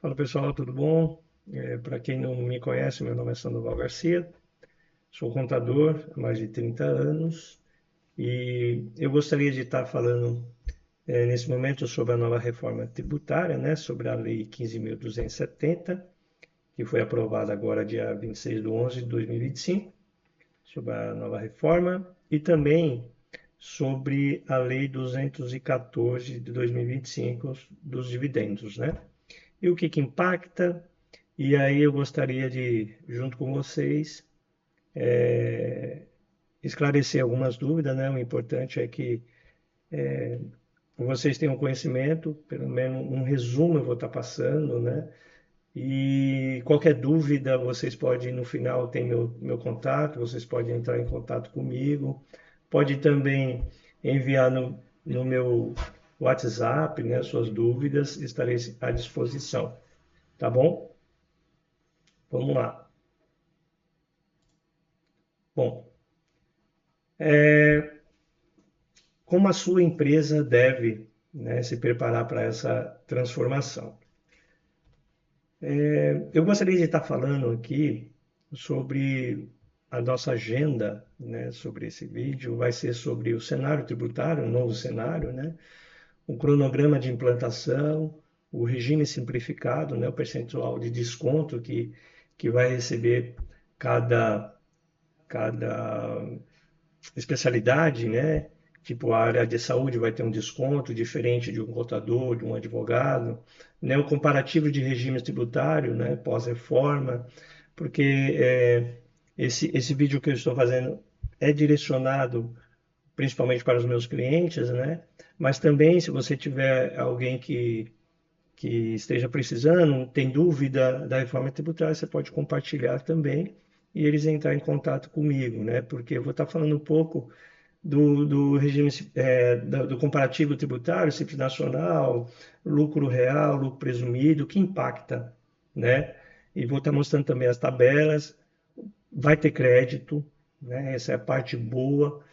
Fala pessoal, tudo bom? Para quem não me conhece, meu nome é Sandoval Garcia, sou contador há mais de 30 anos e eu gostaria de estar falando nesse momento sobre a nova reforma tributária, né, sobre a Lei 15.270, que foi aprovada agora dia 26 de 11 de 2025, sobre a nova reforma, e também sobre a Lei 214 de 2025 dos dividendos, né? E o que que impacta? E aí eu gostaria de, junto com vocês, esclarecer algumas dúvidas, né? O importante é que vocês tenham conhecimento, pelo menos um resumo eu vou estar passando, né? E qualquer dúvida, vocês podem, no final, tem meu contato, vocês podem entrar em contato comigo. Pode também enviar no meu WhatsApp, né, suas dúvidas, estarei à disposição, tá bom? Vamos lá. Bom, como a sua empresa deve, né, se preparar para essa transformação? Eu gostaria de estar falando aqui sobre a nossa agenda, né, sobre esse vídeo, vai ser sobre o cenário tributário, o novo cenário, né, o cronograma de implantação, o regime simplificado, né, o percentual de desconto que vai receber cada especialidade, né? Tipo, a área de saúde vai ter um desconto diferente de um contador, de um advogado, né? O comparativo de regimes tributários, né? Pós-reforma, porque esse vídeo que eu estou fazendo é direcionado principalmente para os meus clientes, né? Mas também, se você tiver alguém que esteja precisando, tem dúvida da reforma tributária, você pode compartilhar também e eles entrar em contato comigo, né? Porque eu vou estar falando um pouco do regime do comparativo tributário, Simples Nacional, lucro real, lucro presumido, que impacta, né? E vou estar mostrando também as tabelas, vai ter crédito, né? Essa é a parte boa,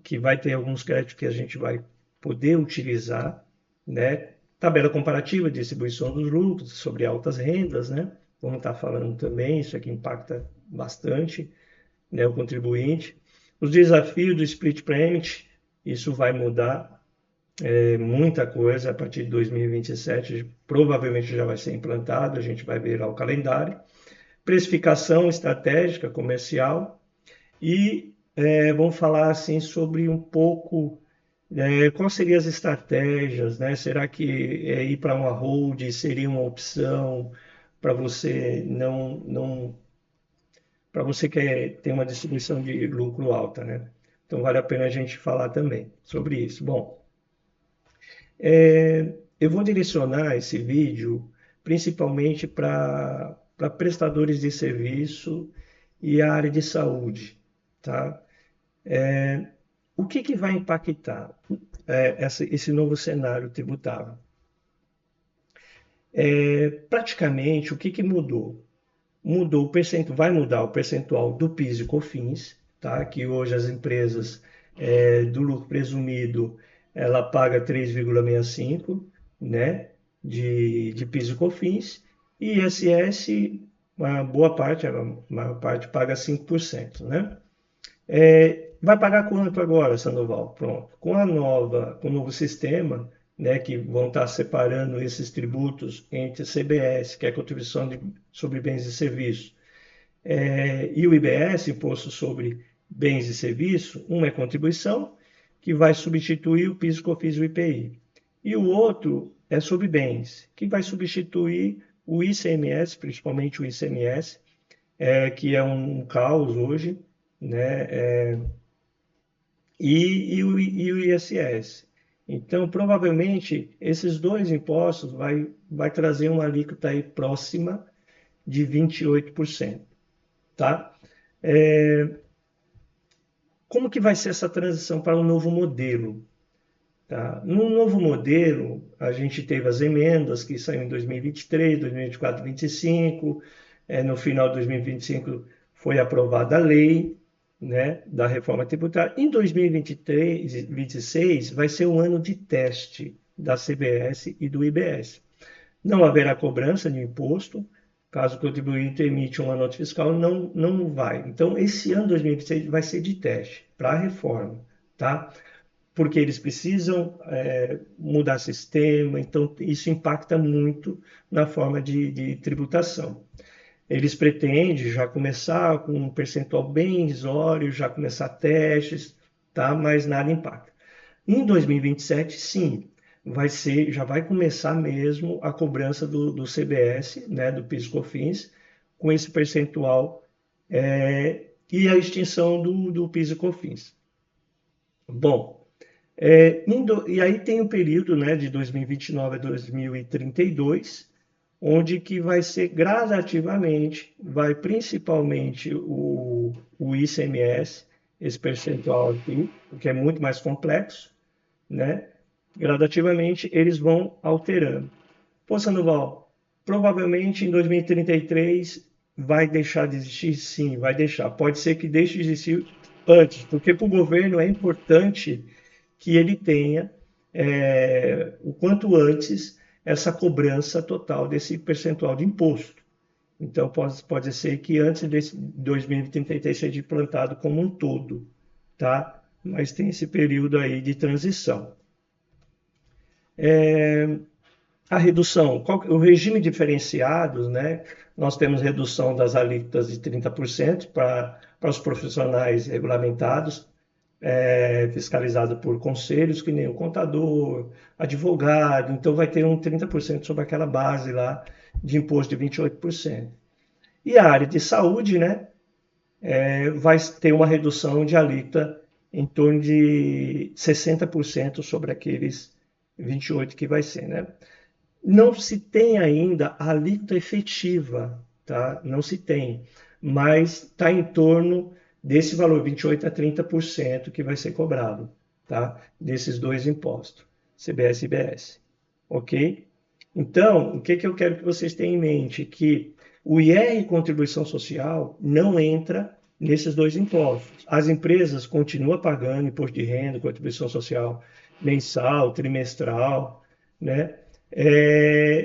que vai ter alguns créditos que a gente vai poder utilizar, né? Tabela comparativa de distribuição dos lucros sobre altas rendas, né? Vamos estar falando também, isso aqui impacta bastante, né, o contribuinte. Os desafios do split payment, isso vai mudar muita coisa a partir de 2027, provavelmente já vai ser implantado, a gente vai ver lá o calendário. Precificação estratégica comercial e vamos falar assim sobre um pouco quais seriam as estratégias, né? Será que ir para uma hold seria uma opção para você não para você que tem uma distribuição de lucro alta, né? Então vale a pena a gente falar também sobre isso. Bom, eu vou direcionar esse vídeo principalmente para prestadores de serviço e a área de saúde, tá? O que que vai impactar esse novo cenário tributário? Praticamente, o que que mudou? Mudou o percentual, vai mudar o percentual do PIS e COFINS, tá? Que hoje as empresas do lucro presumido ela paga 3,65, né? De PIS e COFINS e ISS, uma boa parte, a maior parte paga 5%, né? Vai pagar quanto agora, Sandoval? Pronto. Com o novo sistema, né, que vão estar separando esses tributos entre a CBS, que é a contribuição sobre bens e serviços, e o IBS, Imposto sobre Bens e Serviços, uma é contribuição, que vai substituir o PIS, COFINS e o IPI. E o outro é sobre bens, que vai substituir o ICMS, principalmente o ICMS, que é um caos hoje, né? E o ISS. Então, provavelmente, esses dois impostos vai trazer uma alíquota aí próxima de 28%, tá? Como que vai ser essa transição para um novo modelo? Tá? No novo modelo, a gente teve as emendas que saíram em 2023, 2024, 2025. No final de 2025 foi aprovada a lei, né, da reforma tributária. Em 2023 e 2026 vai ser um ano de teste da CBS e do IBS. Não haverá cobrança de imposto. Caso o contribuinte emite uma nota fiscal, não vai. Então, esse ano 2026 vai ser de teste para a reforma, tá? Porque eles precisam mudar sistema, então isso impacta muito na forma de tributação. Eles pretendem já começar com um percentual bem irrisório, já começar testes, tá? Mas nada impacta. Em 2027, sim, já vai começar mesmo a cobrança do CBS, né, do PIS/COFINS, com esse percentual e a extinção do PIS/COFINS. Bom, e aí tem o período, né, de 2029 a 2032, onde que vai ser gradativamente, vai principalmente o ICMS, esse percentual aqui, que é muito mais complexo, né? Gradativamente eles vão alterando. Pô, Sandoval, provavelmente em 2033 vai deixar de existir? Sim, vai deixar. Pode ser que deixe de existir antes, porque para o governo é importante que ele tenha, o quanto antes, essa cobrança total desse percentual de imposto. Então, pode ser que antes de 2033 seja implantado como um todo, tá? Mas tem esse período aí de transição. A redução, o regime diferenciado, né? Nós temos redução das alíquotas de 30% para os profissionais regulamentados, fiscalizado por conselhos, que nem o contador, advogado, então vai ter um 30% sobre aquela base lá de imposto de 28%. E a área de saúde, né, vai ter uma redução de alíquota em torno de 60% sobre aqueles 28% que vai ser, né? Não se tem ainda a alíquota efetiva, tá? Não se tem, mas está em torno desse valor, 28% a 30% que vai ser cobrado, tá? Desses dois impostos, CBS e IBS, ok? Então, o que eu quero que vocês tenham em mente? Que o IR, contribuição social, não entra nesses dois impostos. As empresas continuam pagando imposto de renda, contribuição social mensal, trimestral, né?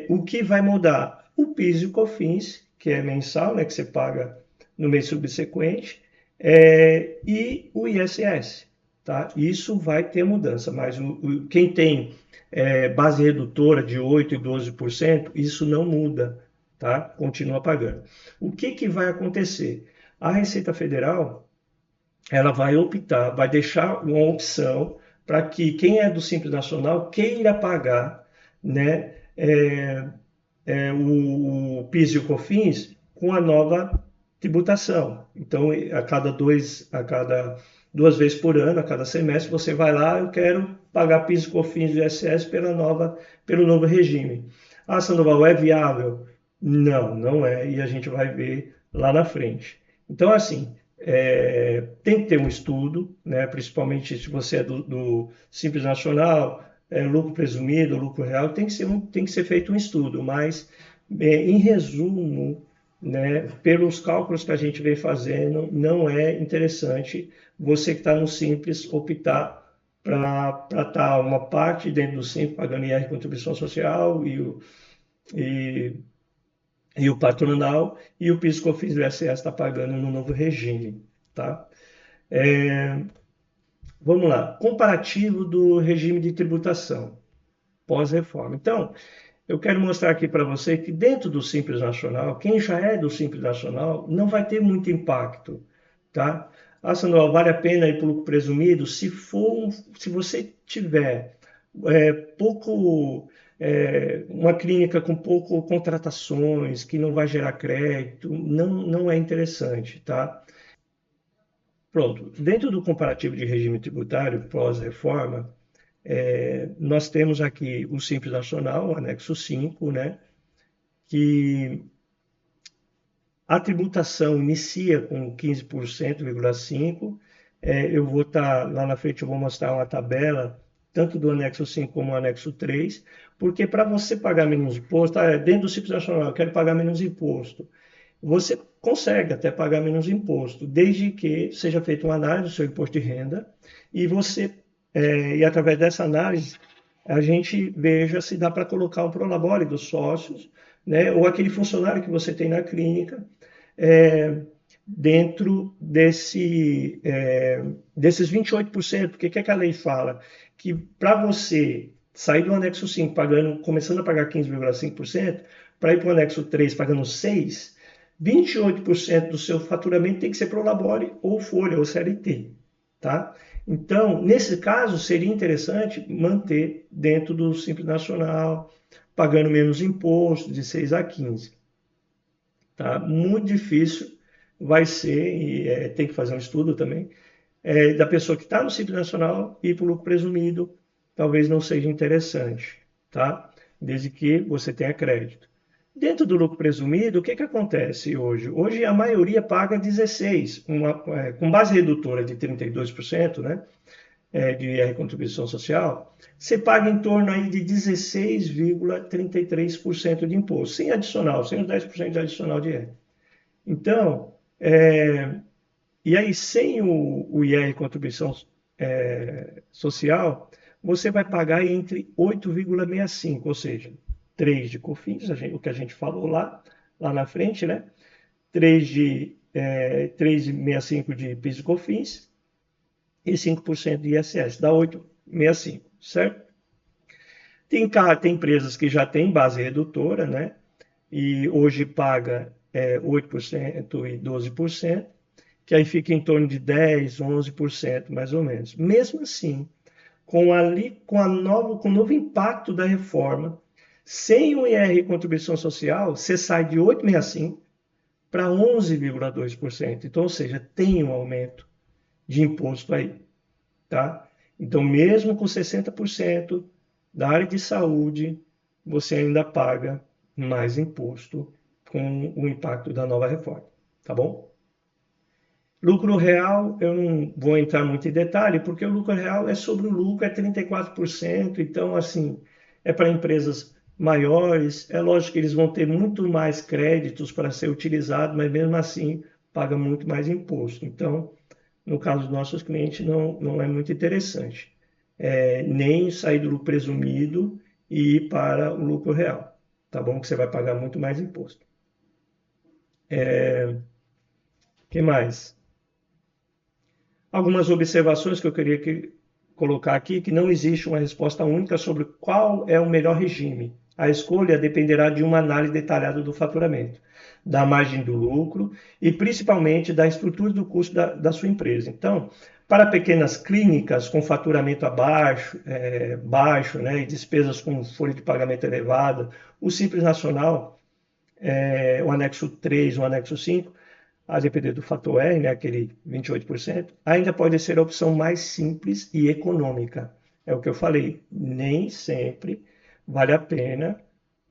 O que vai mudar? O PIS e o COFINS, que é mensal, né, que você paga no mês subsequente, e o ISS. Tá? Isso vai ter mudança, mas quem tem base redutora de 8% e 12%, isso não muda, tá? Continua pagando. O que vai acontecer? A Receita Federal ela vai optar, vai deixar uma opção para que quem é do Simples Nacional queira pagar, né, o PIS e o COFINS com a nova tributação. Então, a cada 2 vezes por ano, a cada semestre, você vai lá, eu quero pagar PIS e COFINS e ISS pelo novo regime. Ah, Sandoval, é viável? Não, não é, e a gente vai ver lá na frente. Então, assim, tem que ter um estudo, né, principalmente se você é do Simples Nacional, lucro presumido, lucro real, tem que ser feito um estudo, mas, em resumo, né, pelos cálculos que a gente vem fazendo, não é interessante você que está no Simples optar para estar uma parte dentro do Simples pagando IR contribuição social e, e o patronal e o PIS/COFINS e o ISS está pagando no novo regime, tá? Vamos lá, comparativo do regime de tributação pós-reforma. Então, eu quero mostrar aqui para você que dentro do Simples Nacional, quem já é do Simples Nacional não vai ter muito impacto, tá? Ah, Samuel, vale a pena ir para o lucro presumido se você tiver uma clínica com pouco contratações, que não vai gerar crédito, não é interessante, tá? Pronto, dentro do comparativo de regime tributário pós-reforma, nós temos aqui o Simples Nacional, o anexo 5, né, que a tributação inicia com 15,5%. Eu vou estar lá na frente, eu vou mostrar uma tabela, tanto do anexo 5 como do anexo 3, porque para você pagar menos imposto, dentro do Simples Nacional, eu quero pagar menos imposto. Você consegue até pagar menos imposto, desde que seja feita uma análise do seu imposto de renda e através dessa análise, a gente veja se dá para colocar o Prolabore dos sócios, né, ou aquele funcionário que você tem na clínica, é, dentro desses 28%, porque o que é que a lei fala? Que para você sair do anexo 5 pagando, começando a pagar 15,5%, para ir para o anexo 3 pagando 6%, 28% do seu faturamento tem que ser Prolabore ou Folha ou CLT, tá? Então, nesse caso, seria interessante manter dentro do Simples Nacional, pagando menos imposto, de 6 a 15. Tá? Muito difícil vai ser, e tem que fazer um estudo também, da pessoa que está no Simples Nacional ir para o lucro presumido, talvez não seja interessante, tá? Desde que você tenha crédito. Dentro do lucro presumido, o que, que acontece hoje? Hoje a maioria paga 16%, com base redutora de 32%, né? De IR contribuição social, você paga em torno aí de 16,33% de imposto, sem adicional, sem os 10% de adicional de IR. Então, e aí sem o IR contribuição social, você vai pagar entre 8,65, ou seja, 3 de COFINS, o que a gente falou lá na frente, né? 3,65 de PIS e COFINS, e 5% de ISS, dá 8,65, certo? Tem empresas que já têm base redutora, né? E hoje paga 8% e 12%, que aí fica em torno de 10, 11% mais ou menos. Mesmo assim, com o novo impacto da reforma, sem o IR contribuição social, você sai de 8,65 para 11,2%. Então, ou seja, tem um aumento de imposto aí, tá? Então, mesmo com 60% da área de saúde, você ainda paga mais imposto com o impacto da nova reforma, tá bom? Lucro real, eu não vou entrar muito em detalhe, porque o lucro real é sobre o lucro, é 34%, então, assim, é para empresas maiores, é lógico que eles vão ter muito mais créditos para ser utilizados, mas mesmo assim paga muito mais imposto. Então, no caso dos nossos clientes, não é muito interessante. Nem sair do lucro presumido e ir para o lucro real, tá bom? Que você vai pagar muito mais imposto. Que mais? Algumas observações que eu queria colocar aqui, que não existe uma resposta única sobre qual é o melhor regime. A escolha dependerá de uma análise detalhada do faturamento, da margem do lucro e principalmente da estrutura do custo da sua empresa. Então, para pequenas clínicas com faturamento baixo, né, e despesas com folha de pagamento elevada, o Simples Nacional, o anexo 3, o anexo 5, a depender do fator R, né, aquele 28%, ainda pode ser a opção mais simples e econômica. É o que eu falei, nem sempre vale a pena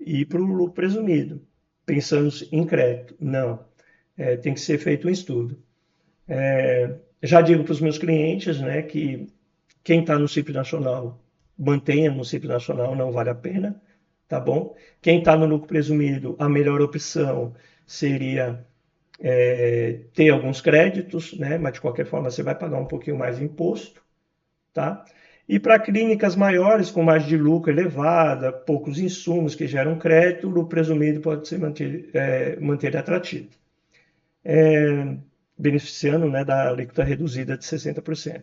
ir para o lucro presumido, pensando em crédito. Não, tem que ser feito um estudo. Já digo para os meus clientes, né, que quem está no Simples Nacional, mantenha no Simples Nacional, não vale a pena, tá bom? Quem está no lucro presumido, a melhor opção seria ter alguns créditos, né? Mas de qualquer forma você vai pagar um pouquinho mais de imposto, tá? E para clínicas maiores, com margem de lucro elevada, poucos insumos que geram crédito, o lucro presumido pode ser manter atrativo, beneficiando, né, da alíquota reduzida de 60%.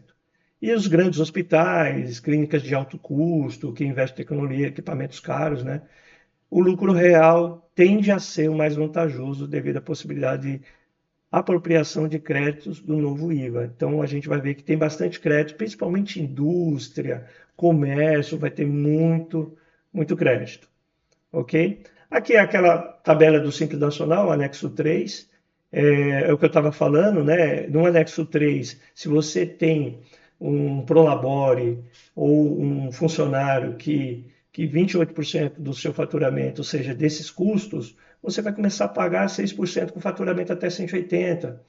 E os grandes hospitais, clínicas de alto custo, que investem em tecnologia, equipamentos caros, né? O lucro real tende a ser o mais vantajoso devido à possibilidade de apropriação de créditos do novo IVA. Então a gente vai ver que tem bastante crédito, principalmente indústria, comércio, vai ter muito crédito, ok? Aqui é aquela tabela do Simples Nacional, anexo 3, é o que eu estava falando, né? No anexo 3, se você tem um prolabore ou um funcionário que 28% do seu faturamento, ou seja, desses custos, você vai começar a pagar 6% com faturamento até 180.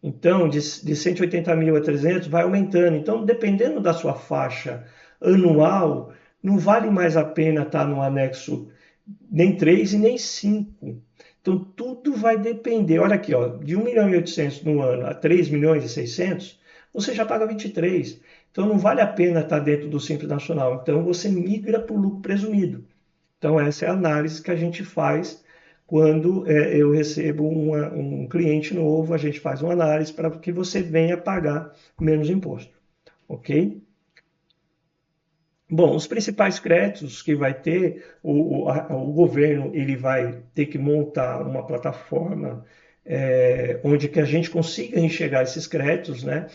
Então, de 180 mil a 300 vai aumentando. Então, dependendo da sua faixa anual, não vale mais a pena estar no anexo nem 3 e nem 5. Então, tudo vai depender. Olha aqui, ó, de 1 milhão e 800 no ano a 3 milhões e 600, você já paga 23. Então não vale a pena estar dentro do Simples Nacional. Então você migra para o lucro presumido. Então essa é a análise que a gente faz quando eu recebo um cliente novo, a gente faz uma análise para que você venha pagar menos imposto, ok? Bom, os principais créditos que vai ter, o governo ele vai ter que montar uma plataforma onde que a gente consiga enxergar esses créditos, né?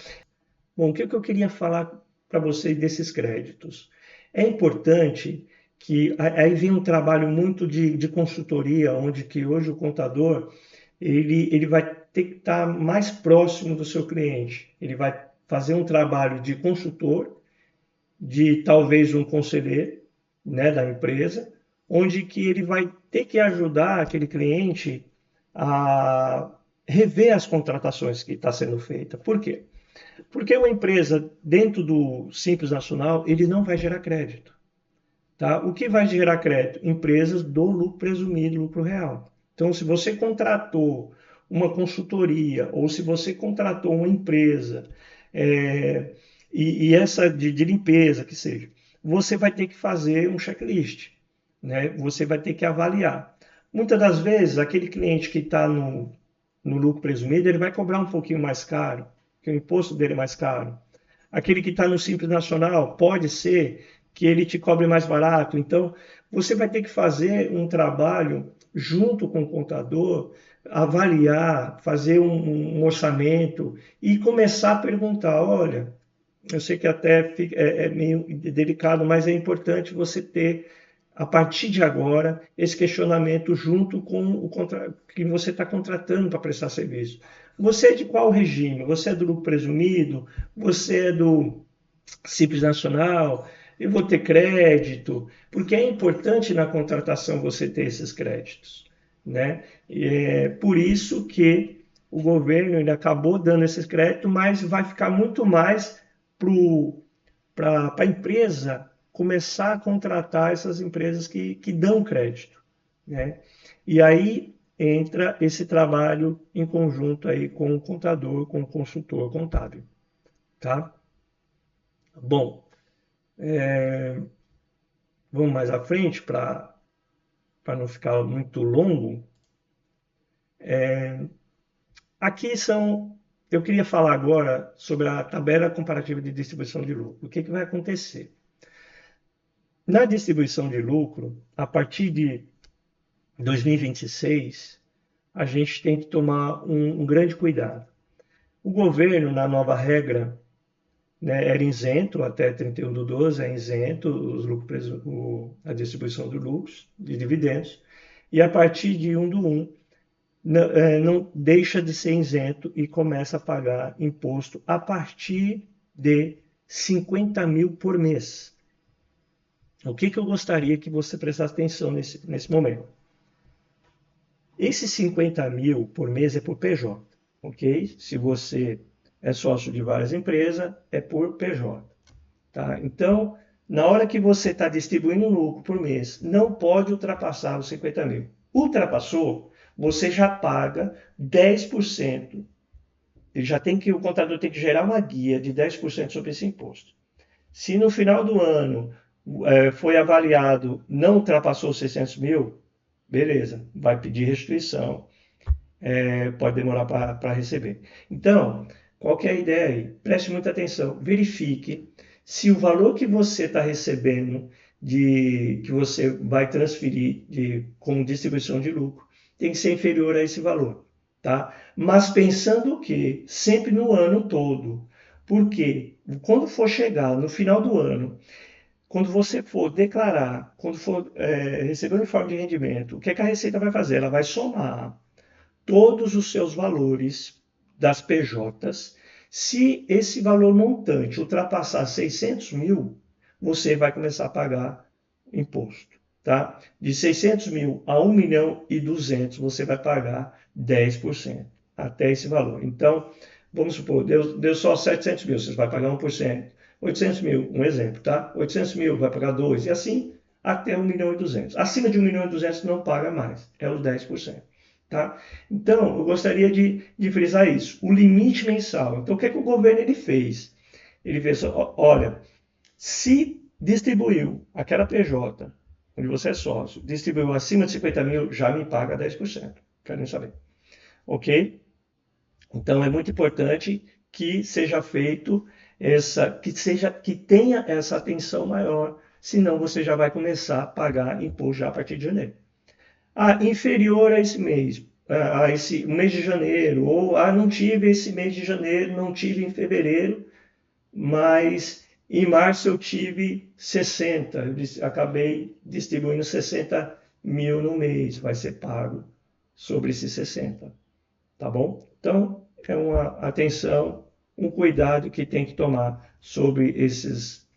Bom, o que eu queria falar para vocês desses créditos? É importante que aí vem um trabalho muito de consultoria, onde que hoje o contador ele vai ter que estar mais próximo do seu cliente. Ele vai fazer um trabalho de consultor, de talvez um conselheiro, né, da empresa, onde que ele vai ter que ajudar aquele cliente a rever as contratações que está sendo feita. Por quê? Porque uma empresa dentro do Simples Nacional, ele não vai gerar crédito. Tá? O que vai gerar crédito? Empresas do lucro presumido, lucro real. Então, se você contratou uma consultoria ou se você contratou uma empresa é, e essa de limpeza que seja, você vai ter que fazer um checklist, né? Você vai ter que avaliar. Muitas das vezes, aquele cliente que está no lucro presumido, ele vai cobrar um pouquinho mais caro, que o imposto dele é mais caro. Aquele que está no Simples Nacional, pode ser que ele te cobre mais barato. Então, você vai ter que fazer um trabalho junto com o contador, avaliar, fazer um orçamento e começar a perguntar: olha, eu sei que até é meio delicado, mas é importante você ter, a partir de agora, esse questionamento junto com o que você está contratando para prestar serviço. Você é de qual regime? Você é do lucro presumido? Você é do Simples Nacional? Eu vou ter crédito? Porque é importante na contratação você ter esses créditos, né? E é por isso que o governo ele acabou dando esses créditos, mas vai ficar muito mais para a empresa começar a contratar essas empresas que dão crédito, né? E aí entra esse trabalho em conjunto aí com o contador, com o consultor contábil, tá? Bom, vamos mais à frente para não ficar muito longo. Aqui são. Eu queria falar agora sobre a tabela comparativa de distribuição de lucro. O que vai acontecer? Na distribuição de lucro, a partir de 2026, a gente tem que tomar um grande cuidado. O governo, na nova regra, né, era isento, até 31/12 é isento a distribuição de lucros, de dividendos, e a partir de 1/1 não deixa de ser isento e começa a pagar imposto a partir de 50 mil por mês. O que eu gostaria que você prestasse atenção nesse momento? Esses 50 mil por mês é por PJ, ok? Se você é sócio de várias empresas, é por PJ. Tá? Então, na hora que você está distribuindo um lucro por mês, não pode ultrapassar os 50 mil. Ultrapassou, você já paga 10%. O contador tem que gerar uma guia de 10% sobre esse imposto. Se no final do ano foi avaliado, não ultrapassou os 600 mil, beleza, vai pedir restituição, pode demorar para receber. Então, qual que é a ideia aí? Preste muita atenção, verifique se o valor que você está recebendo, que você vai transferir com distribuição de lucro, tem que ser inferior a esse valor. Tá? Mas pensando que sempre no ano todo, porque quando for chegar no final do ano, quando você for declarar, quando for receber o informe de rendimento, o que a Receita vai fazer? Ela vai somar todos os seus valores das PJs. Se esse valor montante ultrapassar 600 mil, você vai começar a pagar imposto. Tá? De 600 mil a 1 milhão e 200, você vai pagar 10% até esse valor. Então, vamos supor, deu só 700 mil, você vai pagar 1%. 800 mil, um exemplo, tá? 800 mil vai pagar 2%, e assim até 1 milhão e 200. Acima de 1 milhão e 200 não paga mais, é os 10%. Tá? Então, eu gostaria de frisar isso. O limite mensal. Então, o que o governo ele fez? Ele vê só, olha, se distribuiu aquela PJ, onde você é sócio, distribuiu acima de 50 mil, já me paga 10%. Querem saber? Ok? Então é muito importante que seja feito que tenha essa atenção maior, senão você já vai começar a pagar imposto já a partir de janeiro. Inferior a esse mês, a esse mês de janeiro, ou não tive esse mês de janeiro, não tive em fevereiro, mas em março eu tive 60, eu acabei distribuindo 60 mil no mês, vai ser pago sobre esses 60, tá bom? Então, é uma atenção, um cuidado que tem que tomar sobre esses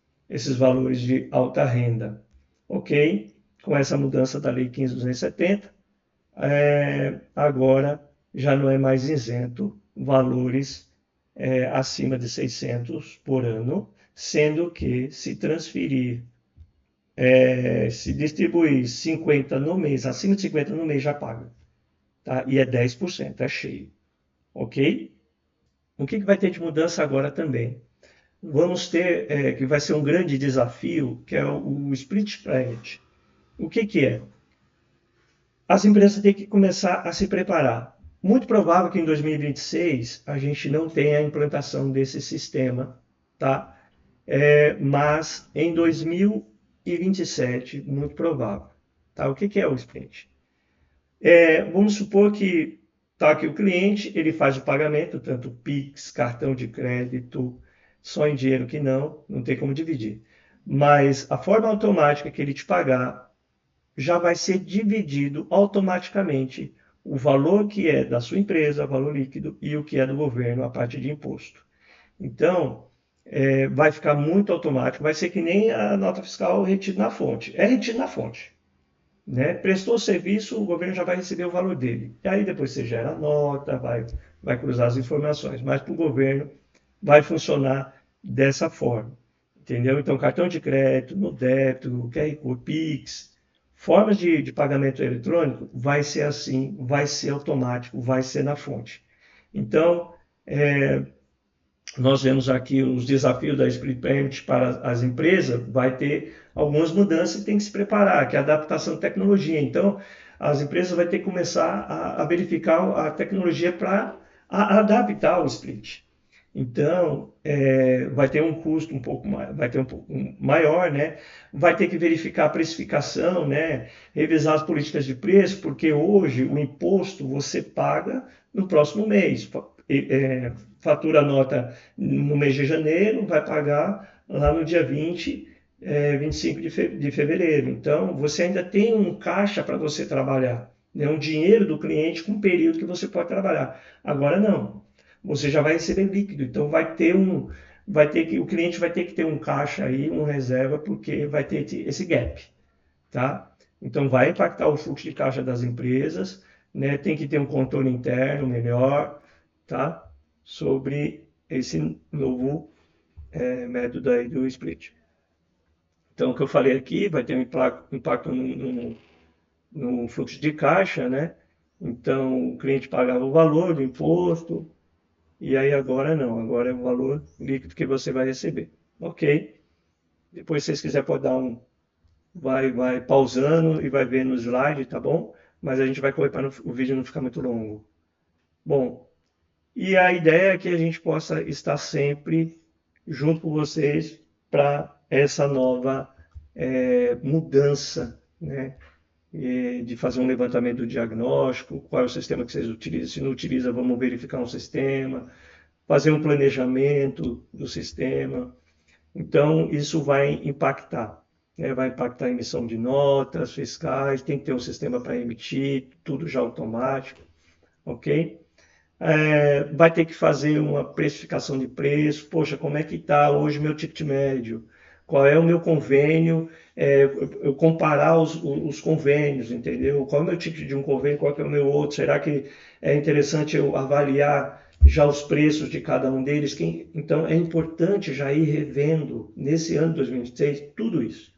valores de alta renda, ok? Com essa mudança da Lei 15.270, agora já não é mais isento valores acima de 600 por ano, sendo que se transferir, se distribuir 50 no mês, acima de 50 no mês já paga, tá? E é 10%, é cheio, ok? O que vai ter de mudança agora também? Vamos ter, que vai ser um grande desafio, que é o Split Payment. O que é? As empresas têm que começar a se preparar. Muito provável que em 2026 a gente não tenha a implantação desse sistema, tá? Mas em 2027, muito provável. Tá? O que é o sprint? Vamos supor que tá aqui o cliente, ele faz o pagamento, tanto Pix, cartão de crédito, só em dinheiro que não tem como dividir. Mas a forma automática que ele te pagar já vai ser dividido automaticamente o valor que é da sua empresa, valor líquido, e o que é do governo, a parte de imposto. Então, vai ficar muito automático, vai ser que nem a nota fiscal retida na fonte. É retido na fonte. Né? Prestou o serviço, o governo já vai receber o valor dele. E aí depois você gera a nota, vai cruzar as informações. Mas para o governo vai funcionar dessa forma. Entendeu? Então, cartão de crédito, no débito, QR Code, Pix, formas de pagamento eletrônico, vai ser assim, vai ser automático, vai ser na fonte. Então, nós vemos aqui os desafios da Split Payment para as empresas, vai ter algumas mudanças e tem que se preparar, que é a adaptação de tecnologia. Então, as empresas vão ter que começar a verificar a tecnologia para adaptar o split. Então, vai ter um custo um pouco vai ter um pouco maior, né? Vai ter que verificar a precificação, né? Revisar as políticas de preço, porque hoje o imposto você paga no próximo mês. Fatura a nota no mês de janeiro, vai pagar lá no dia 25 de fevereiro. Então, você ainda tem um caixa para você trabalhar, né? Um dinheiro do cliente com um período que você pode trabalhar. Agora não, você já vai receber líquido, então o cliente vai ter que ter um caixa aí, um reserva, porque vai ter esse gap, tá? Então vai impactar o fluxo de caixa das empresas, né? Tem que ter um controle interno melhor, tá? Sobre esse novo método aí do split. Então, o que eu falei aqui vai ter um impacto no fluxo de caixa, né? Então, o cliente pagava o valor do imposto, e aí agora não, agora é o valor líquido que você vai receber. Ok. Depois, se vocês quiserem, pode dar vai pausando e vai ver no slide, tá bom? Mas a gente vai correr para o vídeo não ficar muito longo. Bom, e a ideia é que a gente possa estar sempre junto com vocês para essa nova mudança, né? De fazer um levantamento do diagnóstico, qual é o sistema que vocês utilizam, se não utiliza, vamos verificar um sistema, fazer um planejamento do sistema. Então, isso vai impactar, né? Vai impactar a emissão de notas fiscais, tem que ter um sistema para emitir, tudo já automático, ok? Vai ter que fazer uma precificação de preço. Poxa, como é que está hoje meu ticket médio? Qual é o meu convênio? Eu comparar os convênios, entendeu? Qual é o meu ticket de um convênio, qual é o meu outro? Será que é interessante eu avaliar já os preços de cada um deles? Então, é importante já ir revendo, nesse ano de 2026, tudo isso.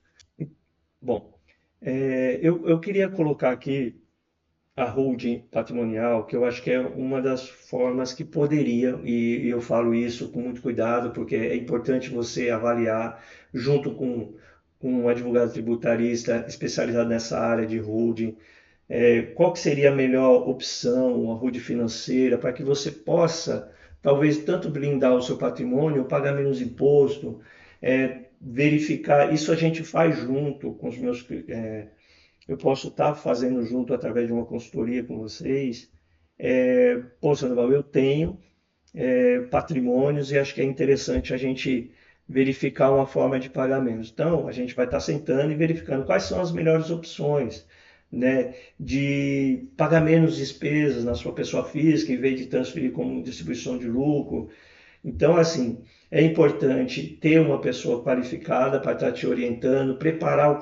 Bom, eu queria colocar aqui a holding patrimonial, que eu acho que é uma das formas que poderia, e eu falo isso com muito cuidado, porque é importante você avaliar, junto com um advogado tributarista especializado nessa área de holding, qual que seria a melhor opção, a holding financeira, para que você possa, talvez, tanto blindar o seu patrimônio, pagar menos imposto, verificar, isso a gente faz junto com os meus eu posso estar fazendo junto através de uma consultoria com vocês. Pô, Sandoval, eu tenho patrimônios e acho que é interessante a gente verificar uma forma de pagar menos. Então, a gente vai estar sentando e verificando quais são as melhores opções, né, de pagar menos despesas na sua pessoa física, em vez de transferir como distribuição de lucro. Então, assim, é importante ter uma pessoa qualificada para estar te orientando, preparar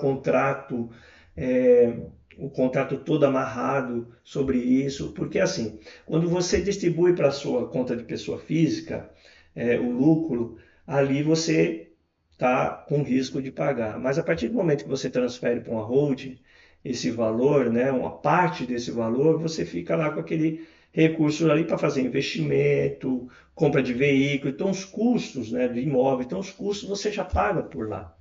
é, o contrato todo amarrado sobre isso, porque assim, quando você distribui para a sua conta de pessoa física, o lucro, ali você está com risco de pagar. Mas a partir do momento que você transfere para uma holding esse valor, né, uma parte desse valor, você fica lá com aquele recurso ali para fazer investimento, compra de veículo, então os custos, né, de imóvel, então os custos você já paga por lá,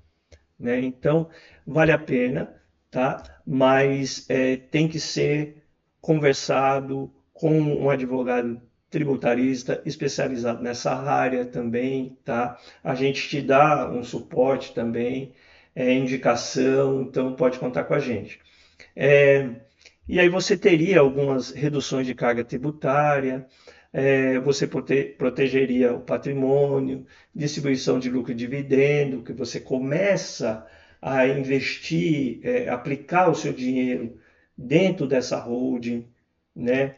né? Então vale a pena, tá? Mas tem que ser conversado com um advogado tributarista especializado nessa área também, tá? A gente te dá um suporte também, indicação, então pode contar com a gente. É, e aí você teria algumas reduções de carga tributária, você protegeria o patrimônio, distribuição de lucro e dividendo, que você começa a investir, aplicar o seu dinheiro dentro dessa holding, né?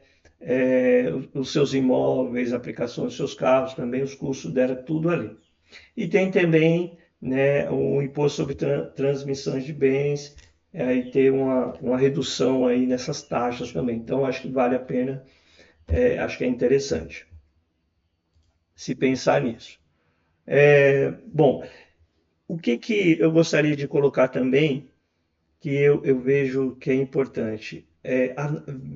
Os seus imóveis, aplicações dos seus carros também, os custos dela, tudo ali. E tem também, né, o imposto sobre transmissões de bens, aí ter uma redução aí nessas taxas também. Então, acho que vale a pena, acho que é interessante se pensar nisso. Bom, o que eu gostaria de colocar também, que eu vejo que é importante,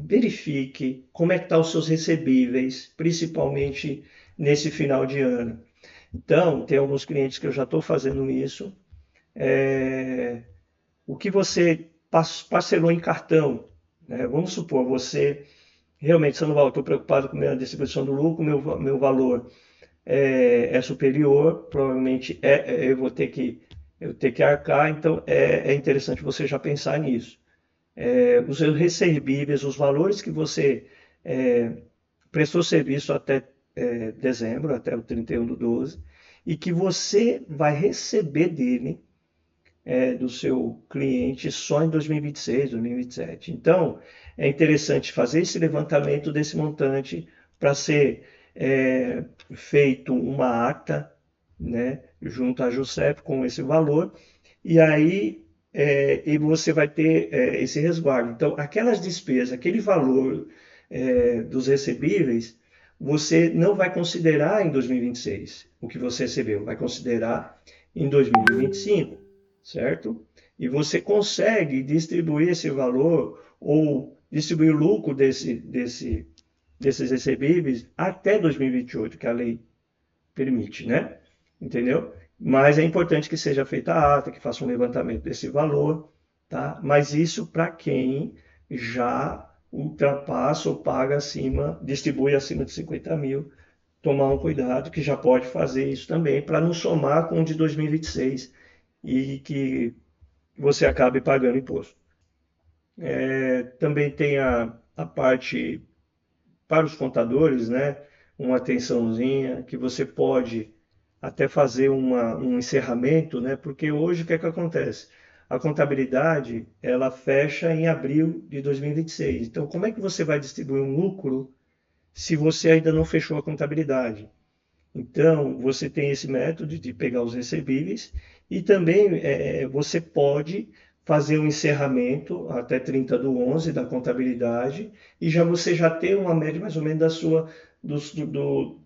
verifique como é que estão os seus recebíveis, principalmente nesse final de ano. Então, tem alguns clientes que eu já estou fazendo isso. É, o que você parcelou em cartão, né? Vamos supor, você realmente, você não vai, estou preocupado com a minha distribuição do lucro, meu valor é superior, provavelmente eu ter que arcar, então é interessante você já pensar nisso. Os seus recebíveis, os valores que você é, prestou serviço até dezembro, até o 31/12, e que você vai receber dele do seu cliente só em 2026, 2027. Então, é interessante fazer esse levantamento desse montante para ser feito uma ata, né, junto à JUSEP com esse valor, e aí e você vai ter esse resguardo. Então, aquelas despesas, aquele valor dos recebíveis, você não vai considerar em 2026 o que você recebeu, vai considerar em 2025, certo? E você consegue distribuir esse valor ou distribuir o lucro desses recebíveis até 2028, que a lei permite, né? Entendeu? Mas é importante que seja feita a ata, que faça um levantamento desse valor, tá? Mas isso para quem já ultrapassa ou paga acima, distribui acima de 50 mil, tomar um cuidado que já pode fazer isso também, para não somar com o de 2026 e que você acabe pagando imposto. Também tem a parte para os contadores, né? Uma atençãozinha que você pode até fazer um encerramento, né? Porque hoje o que é que acontece? A contabilidade ela fecha em abril de 2026. Então, como é que você vai distribuir um lucro se você ainda não fechou a contabilidade? Então, você tem esse método de pegar os recebíveis e também você pode fazer um encerramento até 30/11 da contabilidade e já você já tem uma média mais ou menos do, do,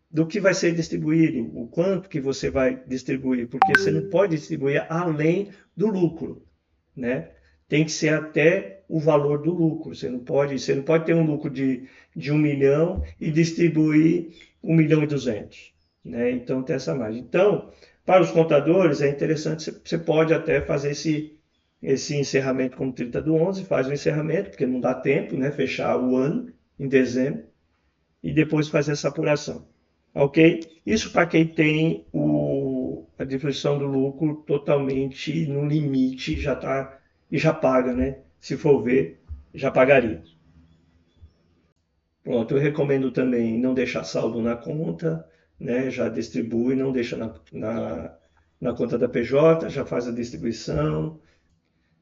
do que vai ser distribuído, o quanto que você vai distribuir, porque você não pode distribuir além do lucro, né? Tem que ser até o valor do lucro. Você não pode ter um lucro de 1 milhão e distribuir 1,2 milhão, né? Então tem essa margem. Então, para os contadores é interessante, você pode até fazer esse encerramento como 30/11, faz o encerramento, porque não dá tempo, né? Fechar o ano em dezembro e depois fazer essa apuração. Ok? Isso para quem tem a distribuição do lucro totalmente no limite, já tá, e já paga, né? Se for ver, já pagaria. Pronto, eu recomendo também não deixar saldo na conta, né? Já distribui, não deixa na conta da PJ, já faz a distribuição.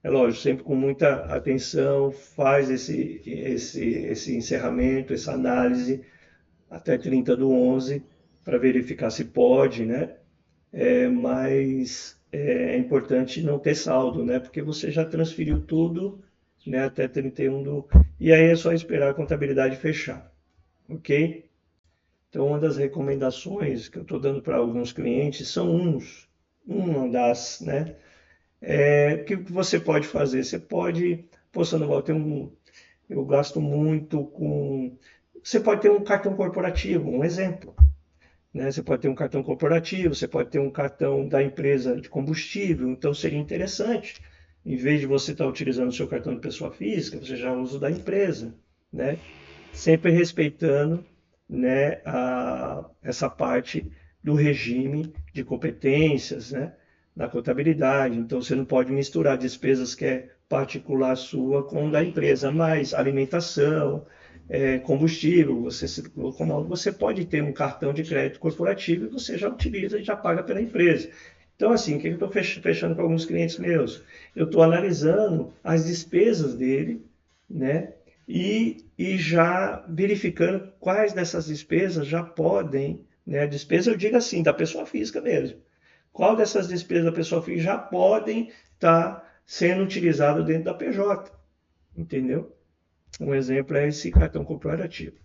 É lógico, sempre com muita atenção, faz esse encerramento, essa análise até 30/11 para verificar se pode, né? Mas é importante não ter saldo, né? Porque você já transferiu tudo, né? Até 31 E aí é só esperar a contabilidade fechar, ok? Então, uma das recomendações que eu estou dando para alguns clientes são uma das, né? O que você pode fazer? Você pode, pô, Sandoval, eu gasto muito com. Você pode ter um cartão corporativo, um exemplo, né? Você pode ter um cartão corporativo, você pode ter um cartão da empresa de combustível, então seria interessante, em vez de você estar utilizando o seu cartão de pessoa física, você já usa o da empresa, né? Sempre respeitando, né, essa parte do regime de competências, né, na contabilidade. Então você não pode misturar despesas que é particular sua com da empresa, mas alimentação, combustível, você se colocou, você pode ter um cartão de crédito corporativo e você já utiliza e já paga pela empresa. Então, assim, o que eu estou fechando com alguns clientes meus? Eu estou analisando as despesas dele, né? E já verificando quais dessas despesas já podem, né? Despesa eu digo assim, da pessoa física mesmo. Qual dessas despesas da pessoa física já podem estar sendo utilizadas dentro da PJ, entendeu? Um exemplo é esse cartão corporativo.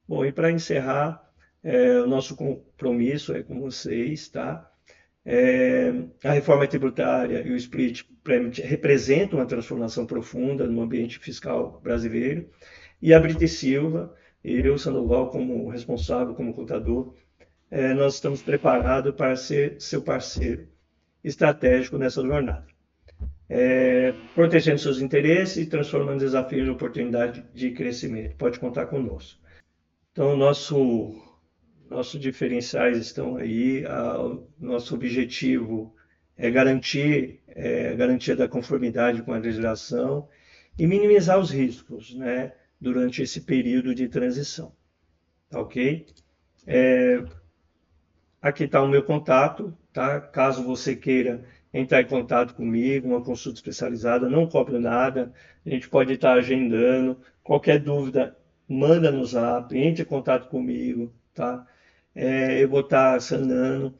Bom, e para encerrar, o nosso compromisso é com vocês, tá? A reforma tributária e o split payment representam uma transformação profunda no ambiente fiscal brasileiro. E a Brita Silva, e eu, Sandoval, como responsável, como contador, nós estamos preparados para ser seu parceiro estratégico nessa jornada, protegendo seus interesses e transformando desafios em oportunidade de crescimento. Pode contar conosco. Então, nossos diferenciais estão aí. Nosso objetivo é garantir a garantia da conformidade com a legislação e minimizar os riscos, né, durante esse período de transição. Tá ok? Aqui está o meu contato, tá? Caso você queira entrar em contato comigo, uma consulta especializada, não cobro nada, a gente pode estar agendando. Qualquer dúvida, manda no zap, entre em contato comigo, tá? Eu vou estar sanando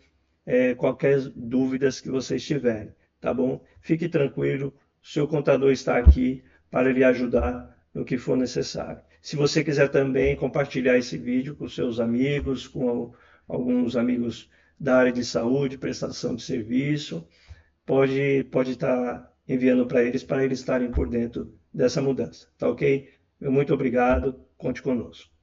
qualquer dúvidas que vocês tiverem, tá bom? Fique tranquilo, o seu contador está aqui para lhe ajudar no que for necessário. Se você quiser também compartilhar esse vídeo com seus amigos, com alguns amigos da área de saúde, prestação de serviço, pode estar enviando para eles estarem por dentro dessa mudança, tá ok? Muito obrigado, conte conosco.